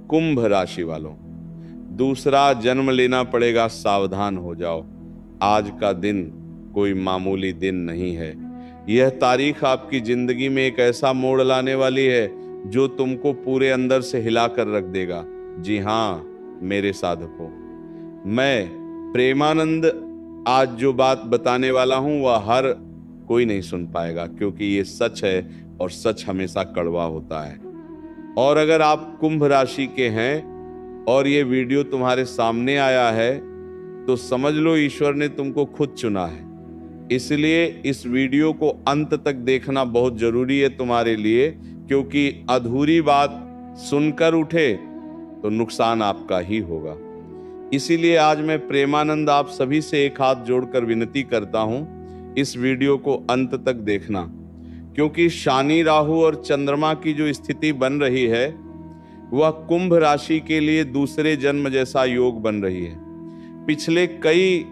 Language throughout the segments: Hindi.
कुंभ राशि वालों, दूसरा जन्म लेना पड़ेगा, सावधान हो जाओ। आज का दिन कोई मामूली दिन नहीं है। यह तारीख आपकी जिंदगी में एक ऐसा मोड़ लाने वाली है जो तुमको पूरे अंदर से हिला कर रख देगा। जी हाँ मेरे साधकों, मैं प्रेमानंद आज जो बात बताने वाला हूं वह हर कोई नहीं सुन पाएगा, क्योंकि ये सच है और सच हमेशा कड़वा होता है। और अगर आप कुंभ राशि के हैं और ये वीडियो तुम्हारे सामने आया है तो समझ लो ईश्वर ने तुमको खुद चुना है। इसलिए इस वीडियो को अंत तक देखना बहुत जरूरी है तुम्हारे लिए, क्योंकि अधूरी बात सुनकर उठे तो नुकसान आपका ही होगा। इसीलिए आज मैं प्रेमानंद आप सभी से एक हाथ जोड़कर विनती करता हूं, इस वीडियो को अंत तक देखना, क्योंकि शनि राहु और चंद्रमा की जो स्थिति बन रही है वह कुंभ राशि के लिए दूसरे जन्म जैसा योग बन रही है। पिछले कई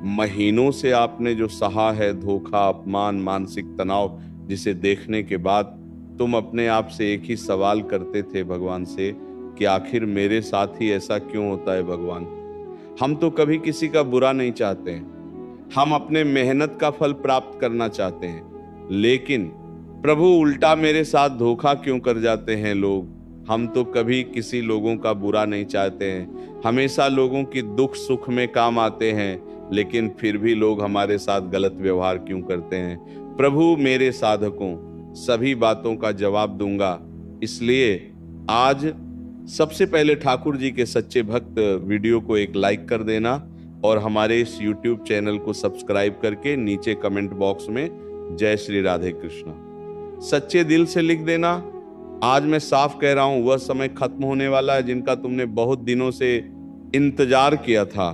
महीनों से आपने जो सहा है धोखा, अपमान, मानसिक तनाव, जिसे देखने के बाद तुम अपने आप से एक ही सवाल करते थे भगवान से कि आखिर मेरे साथ ही ऐसा क्यों होता है भगवान। हम तो कभी किसी का बुरा नहीं चाहते हैं, हम अपने मेहनत का फल प्राप्त करना चाहते हैं, लेकिन प्रभु उल्टा मेरे साथ धोखा क्यों कर जाते हैं लोग। हम तो कभी किसी लोगों का बुरा नहीं चाहते हैं, हमेशा लोगों की दुख सुख में काम आते हैं, लेकिन फिर भी लोग हमारे साथ गलत व्यवहार क्यों करते हैं। प्रभु मेरे साधकों सभी बातों का जवाब दूंगा। इसलिए आज सबसे पहले ठाकुर जी के सच्चे भक्त वीडियो को एक लाइक कर देना और हमारे इस YouTube चैनल को सब्सक्राइब करके नीचे कमेंट बॉक्स में जय श्री राधे कृष्णा सच्चे दिल से लिख देना। आज मैं साफ कह रहा हूं, वह समय खत्म होने वाला है जिनका तुमने बहुत दिनों से इंतजार किया था,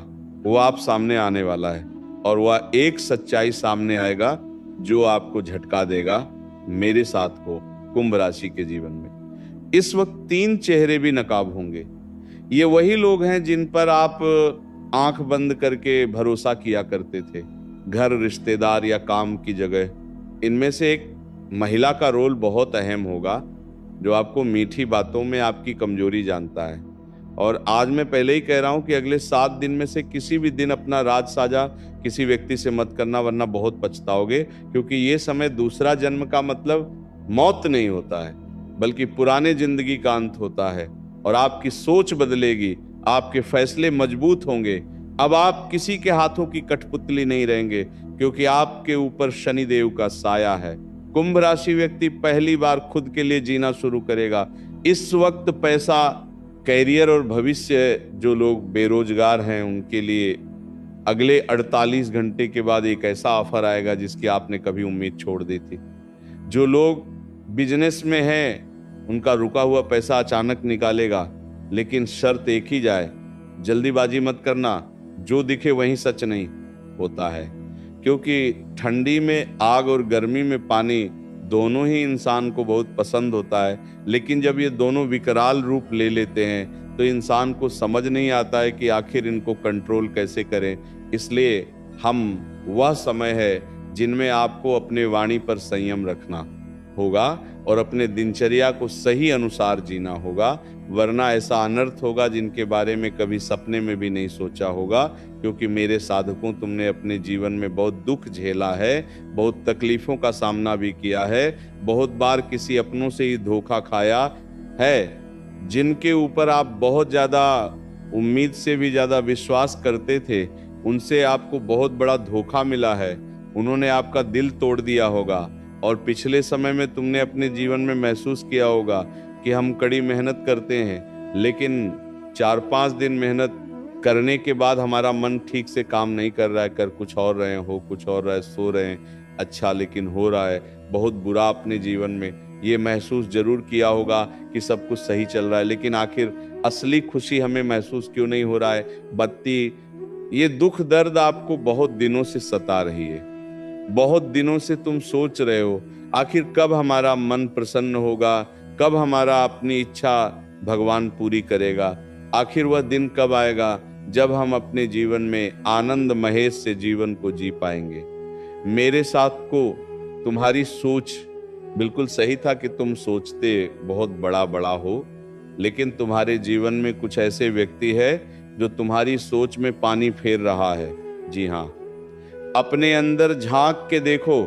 वह आप सामने आने वाला है। और वह एक सच्चाई सामने आएगा जो आपको झटका देगा मेरे साथ को कुंभ राशि के जीवन में। इस वक्त 3 चेहरे भी नकाब होंगे। ये वही लोग हैं जिन पर आप आंख बंद करके भरोसा किया करते थे, घर, रिश्तेदार या काम की जगह। इनमें से एक महिला का रोल बहुत अहम होगा जो आपको मीठी बातों में आपकी कमजोरी जानता है। और आज मैं पहले ही कह रहा हूं कि अगले 7 दिन में से किसी भी दिन अपना राज साझा किसी व्यक्ति से मत करना, वरना बहुत पछताओगे। क्योंकि ये समय दूसरा जन्म का मतलब मौत नहीं होता है, बल्कि पुराने जिंदगी का अंत होता है। और आपकी सोच बदलेगी, आपके फैसले मजबूत होंगे। अब आप किसी के हाथों की कठपुतली नहीं रहेंगे, क्योंकि आपके ऊपर शनिदेव का साया है। कुंभ राशि व्यक्ति पहली बार खुद के लिए जीना शुरू करेगा। इस वक्त पैसा, कैरियर और भविष्य, जो लोग बेरोजगार हैं उनके लिए अगले 48 घंटे के बाद एक ऐसा ऑफर आएगा जिसकी आपने कभी उम्मीद छोड़ दी थी। जो लोग बिजनेस में हैं उनका रुका हुआ पैसा अचानक निकालेगा, लेकिन शर्त एक ही जाए, जल्दीबाजी मत करना। जो दिखे वही सच नहीं होता है, क्योंकि ठंडी में आग और गर्मी में पानी दोनों ही इंसान को बहुत पसंद होता है, लेकिन जब ये दोनों विकराल रूप ले लेते हैं तो इंसान को समझ नहीं आता है कि आखिर इनको कंट्रोल कैसे करें। इसलिए वह समय है जिनमें आपको अपने वाणी पर संयम रखना होगा और अपने दिनचर्या को सही अनुसार जीना होगा, वरना ऐसा अनर्थ होगा जिनके बारे में कभी सपने में भी नहीं सोचा होगा। क्योंकि मेरे साधकों, तुमने अपने जीवन में बहुत दुख झेला है, बहुत तकलीफों का सामना भी किया है, बहुत बार किसी अपनों से ही धोखा खाया है। जिनके ऊपर आप बहुत ज्यादा उम्मीद से भी ज्यादा विश्वास करते थे, उनसे आपको बहुत बड़ा धोखा मिला है। उन्होंने आपका दिल तोड़ दिया होगा। और पिछले समय में तुमने अपने जीवन में महसूस किया होगा कि हम कड़ी मेहनत करते हैं, लेकिन 4-5 दिन मेहनत करने के बाद हमारा मन ठीक से काम नहीं कर रहा है, कर कुछ और रहे हैं, हो कुछ और रहा है, सो रहे हैं अच्छा लेकिन हो रहा है बहुत बुरा। अपने जीवन में ये महसूस जरूर किया होगा कि सब कुछ सही चल रहा है, लेकिन आखिर असली खुशी हमें महसूस क्यों नहीं हो रहा है। बत्ती, ये दुख दर्द आपको बहुत दिनों से सता रही है। बहुत दिनों से तुम सोच रहे हो आखिर कब हमारा मन प्रसन्न होगा, कब हमारा अपनी इच्छा भगवान पूरी करेगा, आखिर वह दिन कब आएगा जब हम अपने जीवन में आनंद महेश से जीवन को जी पाएंगे। मेरे साथ को तुम्हारी सोच बिल्कुल सही था कि तुम सोचते बहुत बड़ा बड़ा हो, लेकिन तुम्हारे जीवन में कुछ ऐसे व्यक्ति है जो तुम्हारी सोच में पानी फेर रहा है। जी हाँ, अपने अंदर झांक के देखो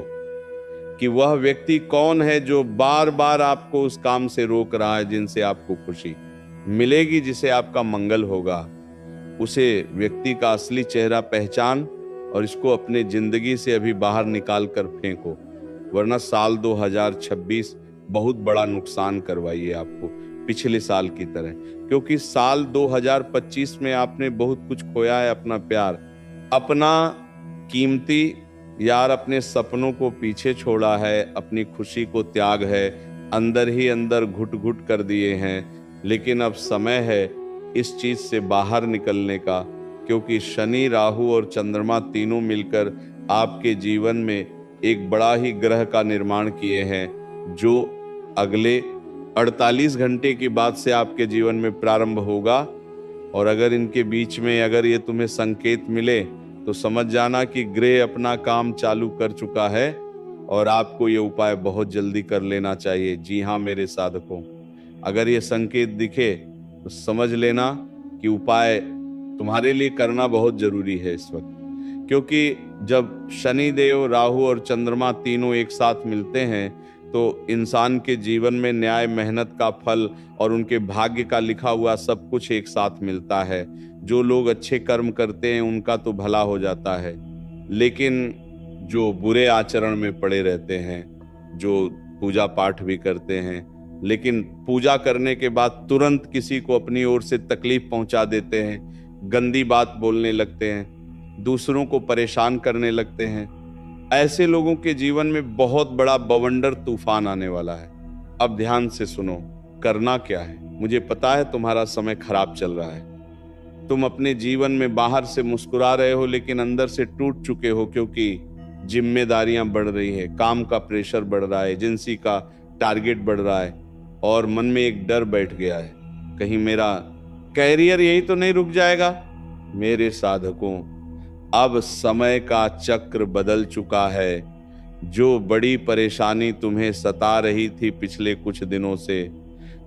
कि वह व्यक्ति कौन है जो बार बार आपको उस काम से रोक रहा है जिनसे आपको खुशी मिलेगी, जिसे आपका मंगल होगा। उसे व्यक्ति का असली चेहरा पहचान और इसको अपने जिंदगी से अभी बाहर निकाल कर फेंको, वरना साल 2026 बहुत बड़ा नुकसान करवाइए आपको पिछले साल की तरह। क्योंकि साल 2025 में आपने बहुत कुछ खोया है, अपना प्यार, अपना कीमती यार, अपने सपनों को पीछे छोड़ा है, अपनी खुशी को त्याग है, अंदर ही अंदर घुट घुट कर दिए हैं। लेकिन अब समय है इस चीज से बाहर निकलने का, क्योंकि शनि, राहु और चंद्रमा तीनों मिलकर आपके जीवन में एक बड़ा ही ग्रह का निर्माण किए हैं, जो अगले 48 घंटे के बाद से आपके जीवन में प्रारंभ होगा। और अगर इनके बीच में अगर ये तुम्हें संकेत मिले तो समझ जाना कि ग्रह अपना काम चालू कर चुका है और आपको ये उपाय बहुत जल्दी कर लेना चाहिए। जी हाँ मेरे साधकों, अगर ये संकेत दिखे तो समझ लेना कि उपाय तुम्हारे लिए करना बहुत जरूरी है इस वक्त। क्योंकि जब शनि देव, राहु और चंद्रमा तीनों एक साथ मिलते हैं तो इंसान के जीवन में न्याय, मेहनत का फल और उनके भाग्य का लिखा हुआ सब कुछ एक साथ मिलता है। जो लोग अच्छे कर्म करते हैं उनका तो भला हो जाता है, लेकिन जो बुरे आचरण में पड़े रहते हैं, जो पूजा पाठ भी करते हैं लेकिन पूजा करने के बाद तुरंत किसी को अपनी ओर से तकलीफ पहुंचा देते हैं, गंदी बात बोलने लगते हैं, दूसरों को परेशान करने लगते हैं, ऐसे लोगों के जीवन में बहुत बड़ा बवंडर तूफान आने वाला है। अब ध्यान से सुनो, करना क्या है। मुझे पता है तुम्हारा समय खराब चल रहा है, तुम अपने जीवन में बाहर से मुस्कुरा रहे हो लेकिन अंदर से टूट चुके हो, क्योंकि जिम्मेदारियां बढ़ रही है, काम का प्रेशर बढ़ रहा है, एजेंसी का टारगेट बढ़ रहा है और मन में एक डर बैठ गया है, कहीं मेरा कैरियर यही तो नहीं रुक जाएगा। मेरे साधकों, अब समय का चक्र बदल चुका है। जो बड़ी परेशानी तुम्हें सता रही थी पिछले कुछ दिनों से,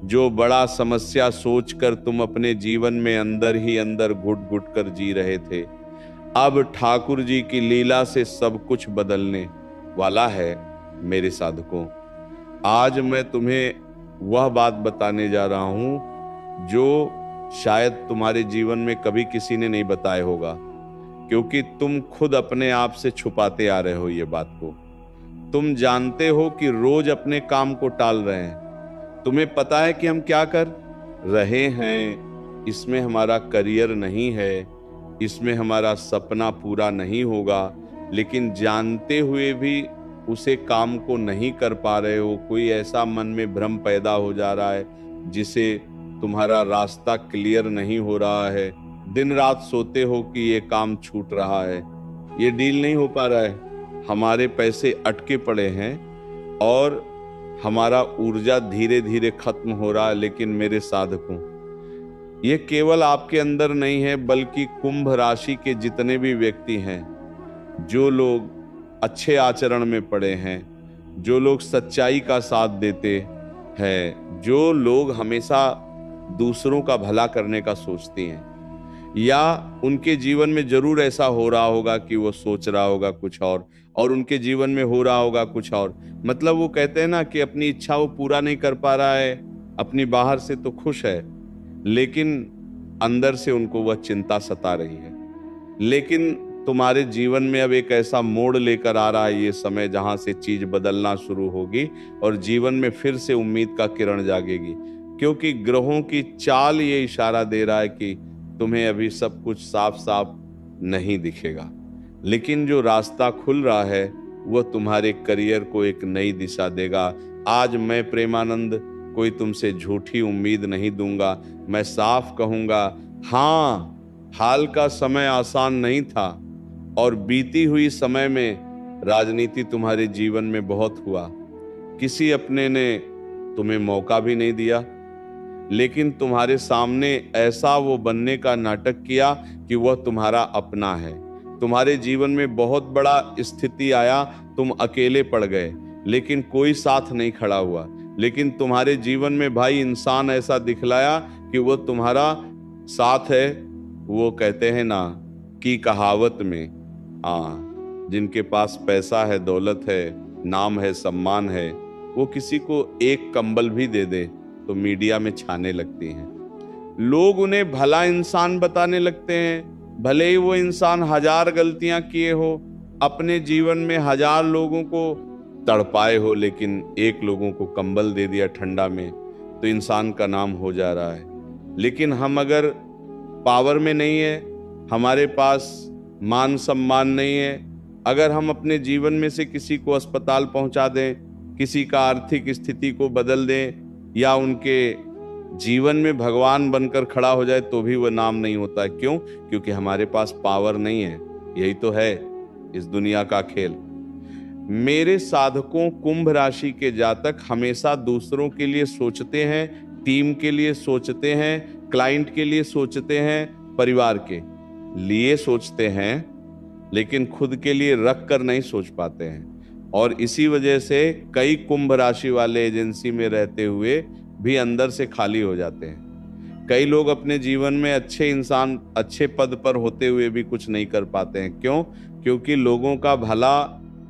जो बड़ा समस्या सोचकर तुम अपने जीवन में अंदर ही अंदर घुट घुट कर जी रहे थे, अब ठाकुर जी की लीला से सब कुछ बदलने वाला है। मेरे साधकों, आज मैं तुम्हें वह बात बताने जा रहा हूं जो शायद तुम्हारे जीवन में कभी किसी ने नहीं बताया होगा, क्योंकि तुम खुद अपने आप से छुपाते आ रहे हो ये बात को। तुम जानते हो कि रोज अपने काम को टाल रहे हैं, तुम्हें पता है कि हम क्या कर रहे हैं, इसमें हमारा करियर नहीं है, इसमें हमारा सपना पूरा नहीं होगा, लेकिन जानते हुए भी उसे काम को नहीं कर पा रहे हो। कोई ऐसा मन में भ्रम पैदा हो जा रहा है जिसे तुम्हारा रास्ता क्लियर नहीं हो रहा है। दिन रात सोते हो कि ये काम छूट रहा है, ये डील नहीं हो पा रहा है, हमारे पैसे अटके पड़े हैं और हमारा ऊर्जा धीरे धीरे खत्म हो रहा है। लेकिन मेरे साधकों, ये केवल आपके अंदर नहीं है, बल्कि कुंभ राशि के जितने भी व्यक्ति हैं, जो लोग अच्छे आचरण में पड़े हैं, जो लोग सच्चाई का साथ देते हैं, जो लोग हमेशा दूसरों का भला करने का सोचती हैं, या उनके जीवन में जरूर ऐसा हो रहा होगा कि वो सोच रहा होगा कुछ और उनके जीवन में हो रहा होगा कुछ और। मतलब वो कहते हैं ना कि अपनी इच्छा वो पूरा नहीं कर पा रहा है, अपनी बाहर से तो खुश है लेकिन अंदर से उनको वह चिंता सता रही है। लेकिन तुम्हारे जीवन में अब एक ऐसा मोड़ लेकर आ रहा है ये समय, जहां से चीज बदलना शुरू होगी और जीवन में फिर से उम्मीद का किरण जागेगी, क्योंकि ग्रहों की चाल ये इशारा दे रहा है कि तुम्हें अभी सब कुछ साफ साफ नहीं दिखेगा, लेकिन जो रास्ता खुल रहा है वह तुम्हारे करियर को एक नई दिशा देगा। आज मैं प्रेमानंद कोई तुमसे झूठी उम्मीद नहीं दूंगा, मैं साफ कहूंगा, हाँ, हाल का समय आसान नहीं था और बीती हुई समय में राजनीति तुम्हारे जीवन में बहुत हुआ। किसी अपने ने तुम्हें मौका भी नहीं दिया, लेकिन तुम्हारे सामने ऐसा वो बनने का नाटक किया कि वह तुम्हारा अपना है। तुम्हारे जीवन में बहुत बड़ा स्थिति आया, तुम अकेले पड़ गए, लेकिन कोई साथ नहीं खड़ा हुआ। लेकिन तुम्हारे जीवन में भाई इंसान ऐसा दिखलाया कि वो तुम्हारा साथ है। वो कहते हैं ना कि कहावत में, हाँ, जिनके पास पैसा है, दौलत है, नाम है, सम्मान है, वो किसी को एक कंबल भी दे दे तो मीडिया में छाने लगती हैं। लोग उन्हें भला इंसान बताने लगते हैं, भले ही वो इंसान 1000 गलतियां किए हो, अपने जीवन में 1000 लोगों को तड़पाए हो, लेकिन एक लोगों को कंबल दे दिया ठंडा में तो इंसान का नाम हो जा रहा है। लेकिन हम अगर पावर में नहीं है, हमारे पास मान सम्मान नहीं है, अगर हम अपने जीवन में से किसी को अस्पताल पहुंचा दें, किसी का आर्थिक स्थिति को बदल दें, या उनके जीवन में भगवान बनकर खड़ा हो जाए, तो भी वह नाम नहीं होता है। क्यों? क्योंकि हमारे पास पावर नहीं है। यही तो है इस दुनिया का खेल। मेरे साधकों, कुंभ राशि के जातक हमेशा दूसरों के लिए सोचते हैं, टीम के लिए सोचते हैं, क्लाइंट के लिए सोचते हैं, परिवार के लिए सोचते हैं, लेकिन खुद के लिए रख कर नहीं सोच पाते हैं। और इसी वजह से कई कुंभ राशि वाले एजेंसी में रहते हुए भी अंदर से खाली हो जाते हैं। कई लोग अपने जीवन में अच्छे इंसान, अच्छे पद पर होते हुए भी कुछ नहीं कर पाते हैं। क्यों? क्योंकि लोगों का भला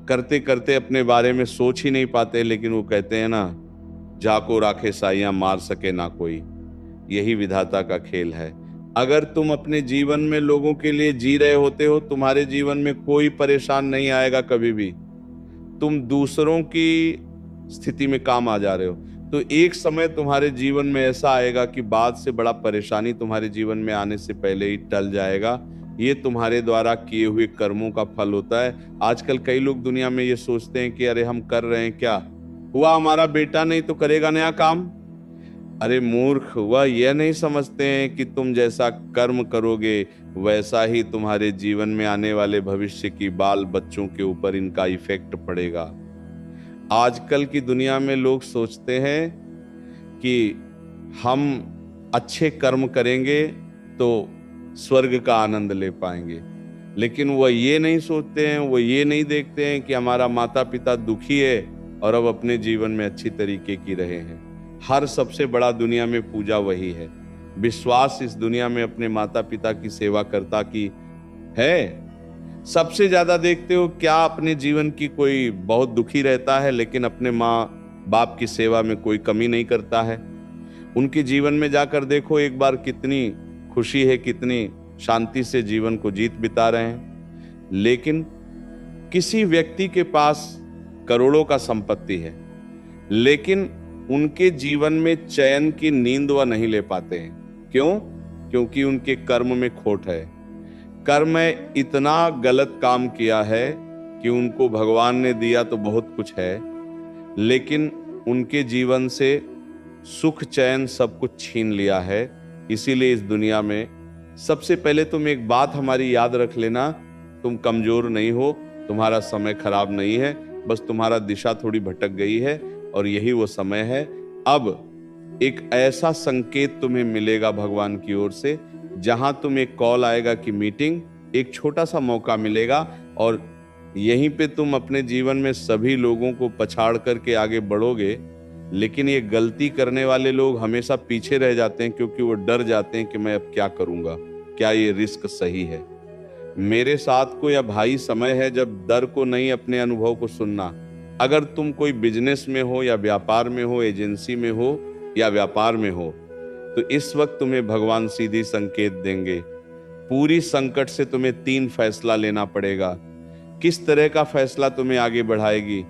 करते करते अपने बारे में सोच ही नहीं पाते। लेकिन वो कहते हैं ना, जाको राखे साइयां मार सके ना कोई। यही विधाता का खेल है। अगर तुम अपने जीवन में लोगों के लिए जी रहे होते हो, तुम्हारे जीवन में कोई परेशान नहीं आएगा कभी भी। तुम दूसरों की स्थिति में काम आ जा रहे हो, तो एक समय तुम्हारे जीवन में ऐसा आएगा कि बाद से बड़ा परेशानी तुम्हारे जीवन में आने से पहले ही टल जाएगा। ये तुम्हारे द्वारा किए हुए कर्मों का फल होता है। आजकल कई लोग दुनिया में ये सोचते हैं कि अरे हम कर रहे हैं, क्या हुआ, हमारा बेटा नहीं तो करेगा नया काम। अरे मूर्ख, वह यह नहीं समझते हैं कि तुम जैसा कर्म करोगे वैसा ही तुम्हारे जीवन में आने वाले भविष्य की बाल बच्चों के ऊपर इनका इफेक्ट पड़ेगा। आजकल की दुनिया में लोग सोचते हैं कि हम अच्छे कर्म करेंगे तो स्वर्ग का आनंद ले पाएंगे, लेकिन वह ये नहीं सोचते हैं, वो ये नहीं देखते हैं कि हमारा माता पिता दुखी है और अब अपने जीवन में अच्छी तरीके की रहे हैं। हर सबसे बड़ा दुनिया में पूजा वही है। विश्वास इस दुनिया में अपने माता पिता की सेवा करता की है। सबसे ज्यादा देखते हो क्या अपने जीवन की कोई बहुत दुखी रहता है, लेकिन अपने माँ बाप की सेवा में कोई कमी नहीं करता है। उनके जीवन में जाकर देखो एक बार, कितनी खुशी है, कितनी शांति से जीवन को जीत बिता रहे हैं। लेकिन किसी व्यक्ति के पास करोड़ों का संपत्ति है, लेकिन उनके जीवन में चैन की नींद वह नहीं ले पाते हैं। क्यों? क्योंकि उनके कर्म में खोट है। कर्म में इतना गलत काम किया है कि उनको भगवान ने दिया तो बहुत कुछ है, लेकिन उनके जीवन से सुख चैन सब कुछ छीन लिया है। इसीलिए इस दुनिया में सबसे पहले तुम एक बात हमारी याद रख लेना, तुम कमजोर नहीं हो, तुम्हारा समय खराब नहीं है, बस तुम्हारा दिशा थोड़ी भटक गई है। और यही वो समय है। अब एक ऐसा संकेत तुम्हें मिलेगा भगवान की ओर से, जहां तुम एक कॉल आएगा कि मीटिंग, एक छोटा सा मौका मिलेगा और यहीं पे तुम अपने जीवन में सभी लोगों को पछाड़ करके आगे बढ़ोगे। लेकिन ये गलती करने वाले लोग हमेशा पीछे रह जाते हैं, क्योंकि वो डर जाते हैं कि मैं अब क्या करूंगा, क्या ये रिस्क सही है। मेरे साथ को या भाई समय है जब डर को नहीं, अपने अनुभव को सुनना। अगर तुम कोई बिजनेस में हो या व्यापार में हो, एजेंसी में हो या व्यापार में हो, तो इस वक्त तुम्हें भगवान सीधी संकेत देंगे। पूरी संकट से तुम्हें 3 फैसला लेना पड़ेगा। किस तरह का फैसला तुम्हें आगे बढ़ाएगी?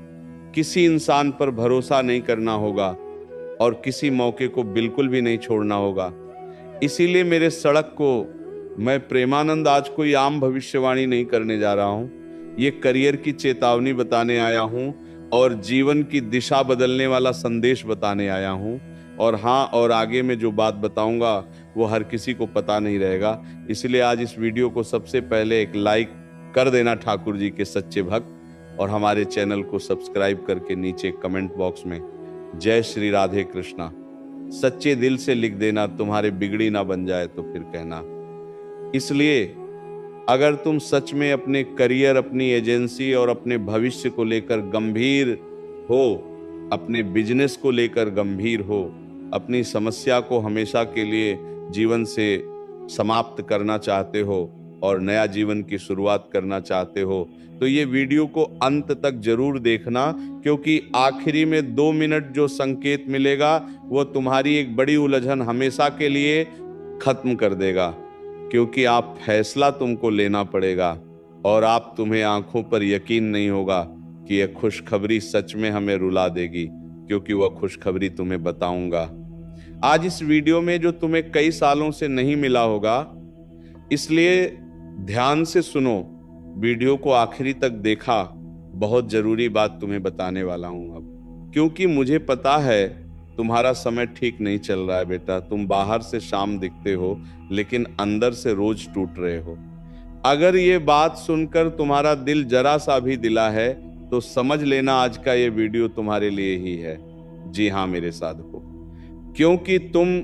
किसी इंसान पर भरोसा नहीं करना होगा और किसी मौके को बिल्कुल भी नहीं छोड़ना होगा। इसीलिए मेरे सड़क को मैं प्रेमानंद आज कोई आम भविष्यवाणी नहीं करने जा रहा हूं। ये करियर की चेतावनी बताने आया हूं और जीवन की दिशा बदलने वाला संदेश बताने आया हूं। और हाँ, और आगे में जो बात बताऊंगा वो हर किसी को पता नहीं रहेगा। इसलिए आज इस वीडियो को सबसे पहले एक लाइक कर देना ठाकुर जी के सच्चे भक्त, और हमारे चैनल को सब्सक्राइब करके नीचे कमेंट बॉक्स में जय श्री राधे कृष्णा सच्चे दिल से लिख देना। तुम्हारे बिगड़ी ना बन जाए तो फिर कहना। इसलिए अगर तुम सच में अपने करियर, अपनी एजेंसी और अपने भविष्य को लेकर गंभीर हो, अपने बिजनेस को लेकर गंभीर हो, अपनी समस्या को हमेशा के लिए जीवन से समाप्त करना चाहते हो और नया जीवन की शुरुआत करना चाहते हो, तो ये वीडियो को अंत तक जरूर देखना, क्योंकि आखिरी में 2 मिनट जो संकेत मिलेगा वो तुम्हारी एक बड़ी उलझन हमेशा के लिए खत्म कर देगा। क्योंकि आप फैसला तुमको लेना पड़ेगा और आप तुम्हें आंखों पर यकीन नहीं होगा कि यह खुशखबरी सच में हमें रुला देगी, क्योंकि वह खुशखबरी तुम्हें बताऊंगा आज इस वीडियो में, जो तुम्हें कई सालों से नहीं मिला होगा। इसलिए ध्यान से सुनो, वीडियो को आखिरी तक देखा, बहुत जरूरी बात तुम्हें बताने वाला हूं अब। क्योंकि मुझे पता है तुम्हारा समय ठीक नहीं चल रहा है बेटा। तुम बाहर से शाम दिखते हो लेकिन अंदर से रोज टूट रहे हो। अगर ये बात सुनकर तुम्हारा दिल जरा सा भी दिला है तो समझ लेना आज का ये वीडियो तुम्हारे लिए ही है। जी हाँ मेरे साधकों, क्योंकि तुम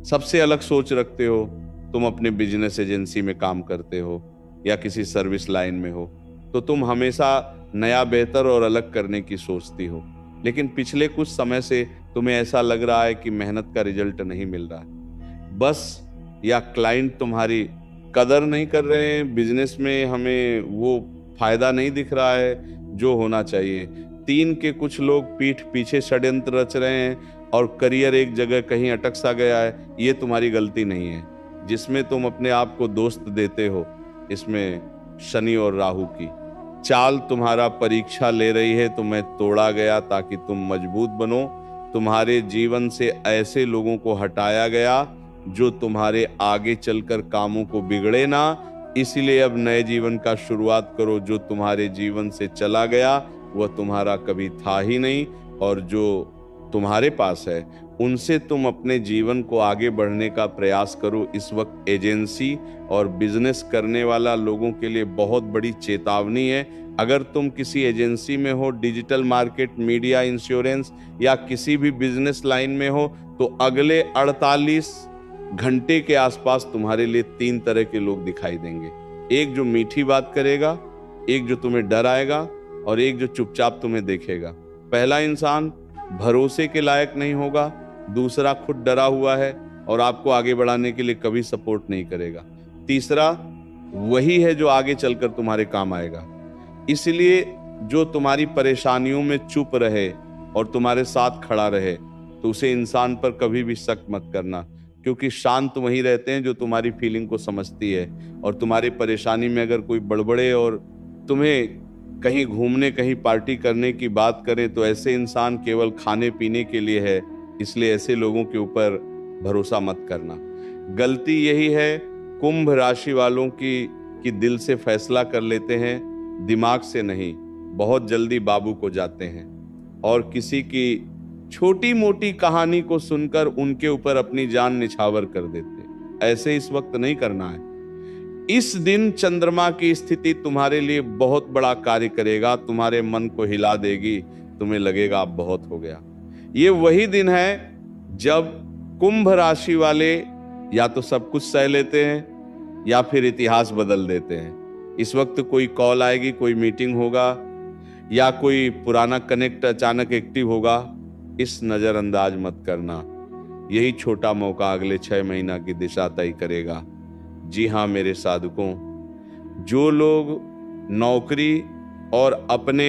सबसे अलग सोच रखते हो। तुम अपने बिजनेस एजेंसी में काम करते हो या किसी सर्विस लाइन में हो, तो तुम हमेशा नया, बेहतर और अलग करने की सोचती हो। लेकिन पिछले कुछ समय से तुम्हें ऐसा लग रहा है कि मेहनत का रिजल्ट नहीं मिल रहा है बस, या क्लाइंट तुम्हारी कदर नहीं कर रहे हैं, बिजनेस में हमें वो फायदा नहीं दिख रहा है जो होना चाहिए। 3 के कुछ लोग पीठ पीछे षड्यंत्र रच रहे हैं और करियर एक जगह कहीं अटक सा गया है। ये तुम्हारी गलती नहीं है जिसमें तुम अपने आप को दोस्त देते हो। इसमें शनि और राहु की चाल तुम्हारा परीक्षा ले रही है। तुम्हें तोड़ा गया ताकि तुम मजबूत बनो। तुम्हारे जीवन से ऐसे लोगों को हटाया गया जो तुम्हारे आगे चलकर कामों को बिगड़े ना। इसीलिए अब नए जीवन का शुरुआत करो। जो तुम्हारे जीवन से चला गया वह तुम्हारा कभी था ही नहीं, और जो तुम्हारे पास है उनसे तुम अपने जीवन को आगे बढ़ने का प्रयास करो। इस वक्त एजेंसी और बिजनेस करने वाला लोगों के लिए बहुत बड़ी चेतावनी है। अगर तुम किसी एजेंसी में हो, डिजिटल मार्केट, मीडिया, इंश्योरेंस या किसी भी बिजनेस लाइन में हो, तो अगले 48 घंटे के आसपास तुम्हारे लिए 3 तरह के लोग दिखाई देंगे। एक जो मीठी बात करेगा, एक जो तुम्हें डराएगा और एक जो चुपचाप तुम्हें देखेगा। पहला इंसान भरोसे के लायक नहीं होगा, दूसरा खुद डरा हुआ है और आपको आगे बढ़ाने के लिए कभी सपोर्ट नहीं करेगा। तीसरा वही है जो आगे चलकर तुम्हारे काम आएगा। इसलिए जो तुम्हारी परेशानियों में चुप रहे और तुम्हारे साथ खड़ा रहे, तो उसे इंसान पर कभी भी शक मत करना, क्योंकि शांत वही रहते हैं जो तुम्हारी फीलिंग को समझती है। और तुम्हारी परेशानी में अगर कोई बड़बड़े और तुम्हें कहीं घूमने, कहीं पार्टी करने की बात करे, तो ऐसे इंसान केवल खाने पीने के लिए है। इसलिए ऐसे लोगों के ऊपर भरोसा मत करना। गलती यही है कुंभ राशि वालों की कि दिल से फैसला कर लेते हैं, दिमाग से नहीं। बहुत जल्दी बाबू को जाते हैं और किसी की छोटी मोटी कहानी को सुनकर उनके ऊपर अपनी जान निछावर कर देते। ऐसे इस वक्त नहीं करना है। इस दिन चंद्रमा की स्थिति तुम्हारे लिए बहुत बड़ा कार्य करेगा, तुम्हारे मन को हिला देगी। तुम्हें लगेगा अब बहुत हो गया। ये वही दिन है जब कुंभ राशि वाले या तो सब कुछ सह लेते हैं या फिर इतिहास बदल देते हैं। इस वक्त कोई कॉल आएगी, कोई मीटिंग होगा या कोई पुराना कनेक्ट अचानक एक्टिव होगा। इस नजरअंदाज मत करना। यही छोटा मौका अगले 6 महीना की दिशा तय करेगा। जी हाँ मेरे साधकों, जो लोग नौकरी और अपने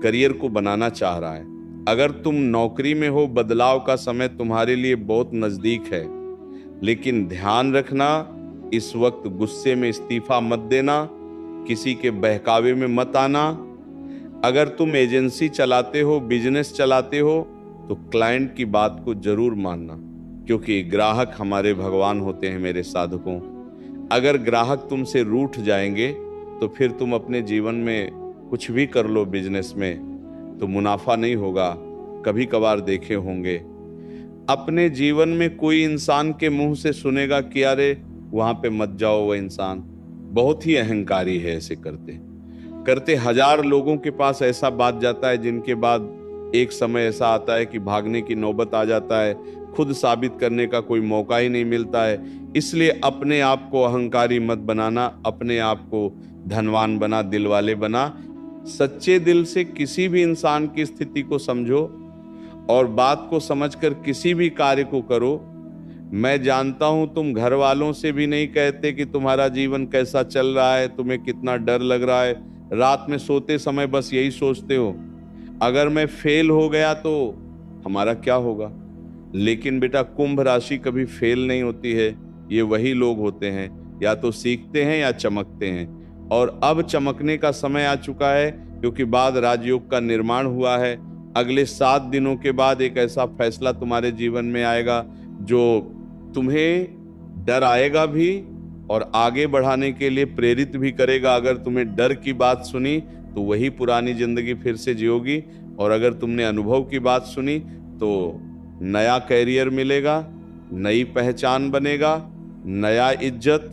करियर को बनाना चाह रहा है, अगर तुम नौकरी में हो, बदलाव का समय तुम्हारे लिए बहुत नजदीक है। लेकिन ध्यान रखना, इस वक्त गुस्से में इस्तीफा मत देना, किसी के बहकावे में मत आना। अगर तुम एजेंसी चलाते हो, बिजनेस चलाते हो, तो क्लाइंट की बात को जरूर मानना, क्योंकि ग्राहक हमारे भगवान होते हैं मेरे साधकों। अगर ग्राहक तुमसे रूठ जाएंगे तो फिर तुम अपने जीवन में कुछ भी कर लो बिजनेस में, तो मुनाफा नहीं होगा। कभी कभार देखे होंगे अपने जीवन में कोई इंसान के मुंह से सुनेगा कि अरे वहां पे मत जाओ, वह इंसान बहुत ही अहंकारी है। ऐसे करते करते 1000 लोगों के पास ऐसा बात जाता है, जिनके बाद एक समय ऐसा आता है कि भागने की नौबत आ जाता है। खुद साबित करने का कोई मौका ही नहीं मिलता है। इसलिए अपने आप को अहंकारी मत बनाना, अपने आप को धनवान बना, दिलवाले बना। सच्चे दिल से किसी भी इंसान की स्थिति को समझो। और बात को समझकर किसी भी कार्य को करो। मैं जानता हूं तुम घर वालों से भी नहीं कहते कि तुम्हारा जीवन कैसा चल रहा है, तुम्हें कितना डर लग रहा है। रात में सोते समय बस यही सोचते हो, अगर मैं फेल हो गया तो हमारा क्या होगा। लेकिन बेटा, कुंभ राशि कभी फेल नहीं होती है। ये वही लोग होते हैं, या तो सीखते हैं या चमकते हैं। और अब चमकने का समय आ चुका है, क्योंकि बाद राजयोग का निर्माण हुआ है। अगले 7 दिनों के बाद एक ऐसा फैसला तुम्हारे जीवन में आएगा जो तुम्हें डर आएगा भी और आगे बढ़ाने के लिए प्रेरित भी करेगा। अगर तुम्हें डर की बात सुनी तो वही पुरानी जिंदगी फिर से जियोगी, और अगर तुमने अनुभव की बात सुनी तो नया कैरियर मिलेगा, नई पहचान बनेगा, नया इज्जत,